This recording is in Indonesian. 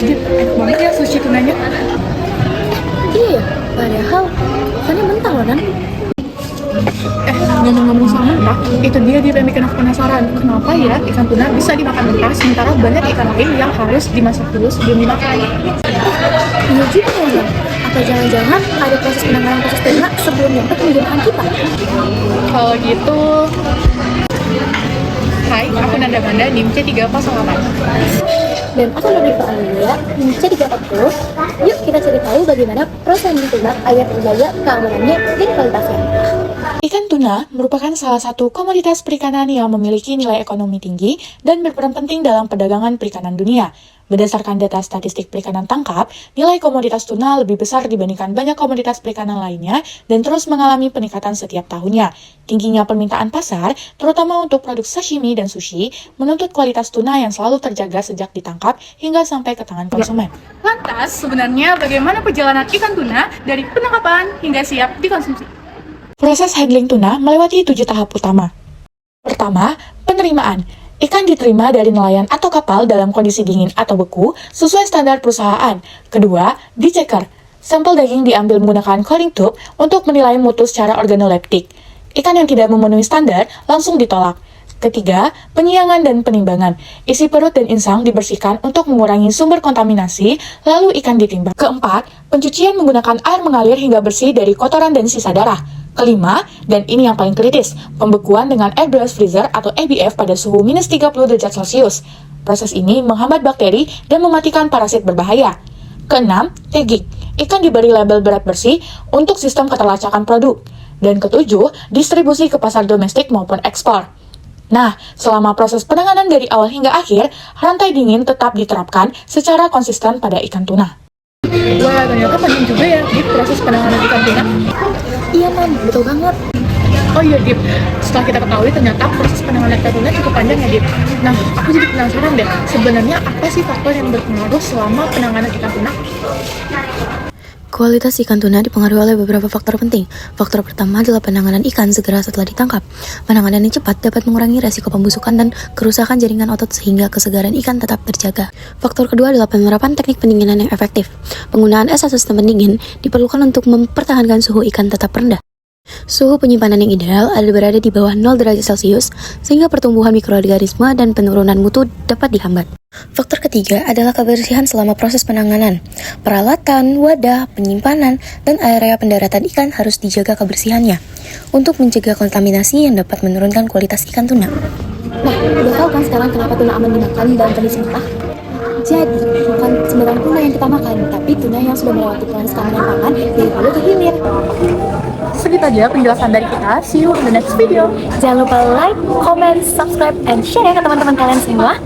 Jadi enak banget ya sushi tunanya. Iya ya, padahal ikannya mentah loh, Nan. Ngomong-ngomong soal mentah, itu dia yang bikin aku penasaran. Kenapa ya ikan tuna bisa dimakan mentah, sementara banyak ikan lain yang harus dimasak dulu sebelum dimakan? Iya juga ya, Nan. Apa jangan-jangan ada proses penanganan khusus tuna sebelum nyampe ke meja makan kita? Kalau gitu, hai, aku Nanda Manda, NIM C308. Dan aku lebih ke Alia, Indonesia 30. Yuk kita cari tahu bagaimana proses handling tuna agar terjaga keamanannya dan kualitasnya. Ikan tuna merupakan salah satu komoditas perikanan yang memiliki nilai ekonomi tinggi dan berperan penting dalam perdagangan perikanan dunia. Berdasarkan data statistik perikanan tangkap, nilai komoditas tuna lebih besar dibandingkan banyak komoditas perikanan lainnya dan terus mengalami peningkatan setiap tahunnya. Tingginya permintaan pasar, terutama untuk produk sashimi dan sushi, menuntut kualitas tuna yang selalu terjaga sejak ditangkap hingga sampai ke tangan konsumen. Lantas, sebenarnya bagaimana perjalanan ikan tuna dari penangkapan hingga siap dikonsumsi? Proses handling tuna melewati 7 tahap utama. Pertama, penerimaan. Ikan diterima dari nelayan atau kapal dalam kondisi dingin atau beku sesuai standar perusahaan. Kedua, diceker. Sampel daging diambil menggunakan cooling tube untuk menilai mutu secara organoleptik. Ikan yang tidak memenuhi standar langsung ditolak. Ketiga, penyiangan dan penimbangan. Isi perut dan insang dibersihkan untuk mengurangi sumber kontaminasi, lalu ikan ditimbang. Keempat, pencucian menggunakan air mengalir hingga bersih dari kotoran dan sisa darah. Kelima, dan ini yang paling kritis, pembekuan dengan air blast freezer atau ABF pada suhu minus 30 derajat Celcius. Proses ini menghambat bakteri dan mematikan parasit berbahaya. Keenam, tagging. Ikan diberi label berat bersih untuk sistem keterlacakan produk. Dan ketujuh, distribusi ke pasar domestik maupun ekspor. Nah, selama proses penanganan dari awal hingga akhir, rantai dingin tetap diterapkan secara konsisten pada ikan tuna. Wah, ternyata panjang juga ya, Dip, proses penanganan ikan tuna. Iya, Nan, betul banget. Oh iya, Dip, setelah kita ketahui ternyata proses penanganan ikan tuna cukup panjang ya, Dip. Nah, aku jadi penasaran deh, sebenarnya apa sih faktor yang berpengaruh selama penanganan ikan tuna? Kualitas ikan tuna dipengaruhi oleh beberapa faktor penting. Faktor pertama adalah penanganan ikan segera setelah ditangkap. Penanganan yang cepat dapat mengurangi resiko pembusukan dan kerusakan jaringan otot sehingga kesegaran ikan tetap terjaga. Faktor kedua adalah penerapan teknik pendinginan yang efektif. Penggunaan es atau sistem pendingin diperlukan untuk mempertahankan suhu ikan tetap rendah. Suhu penyimpanan yang ideal ada berada di bawah 0 derajat Celcius sehingga pertumbuhan mikroorganisme dan penurunan mutu dapat dihambat. Faktor ketiga adalah kebersihan selama proses penanganan. Peralatan, wadah, penyimpanan, dan area pendaratan ikan harus dijaga kebersihannya untuk mencegah kontaminasi yang dapat menurunkan kualitas ikan tuna. Nah, udah tahu kan sekarang kenapa tuna aman dimakan dalam kondisi mentah? Jadi, bukan sembarang tuna yang kita makan, tapi tuna yang sudah melewati proses keamanan pangan dari hulu ke hilir. Segitu aja penjelasan dari kita. See you in the next video. Jangan lupa like, comment, subscribe, and share ya ke teman-teman kalian semua.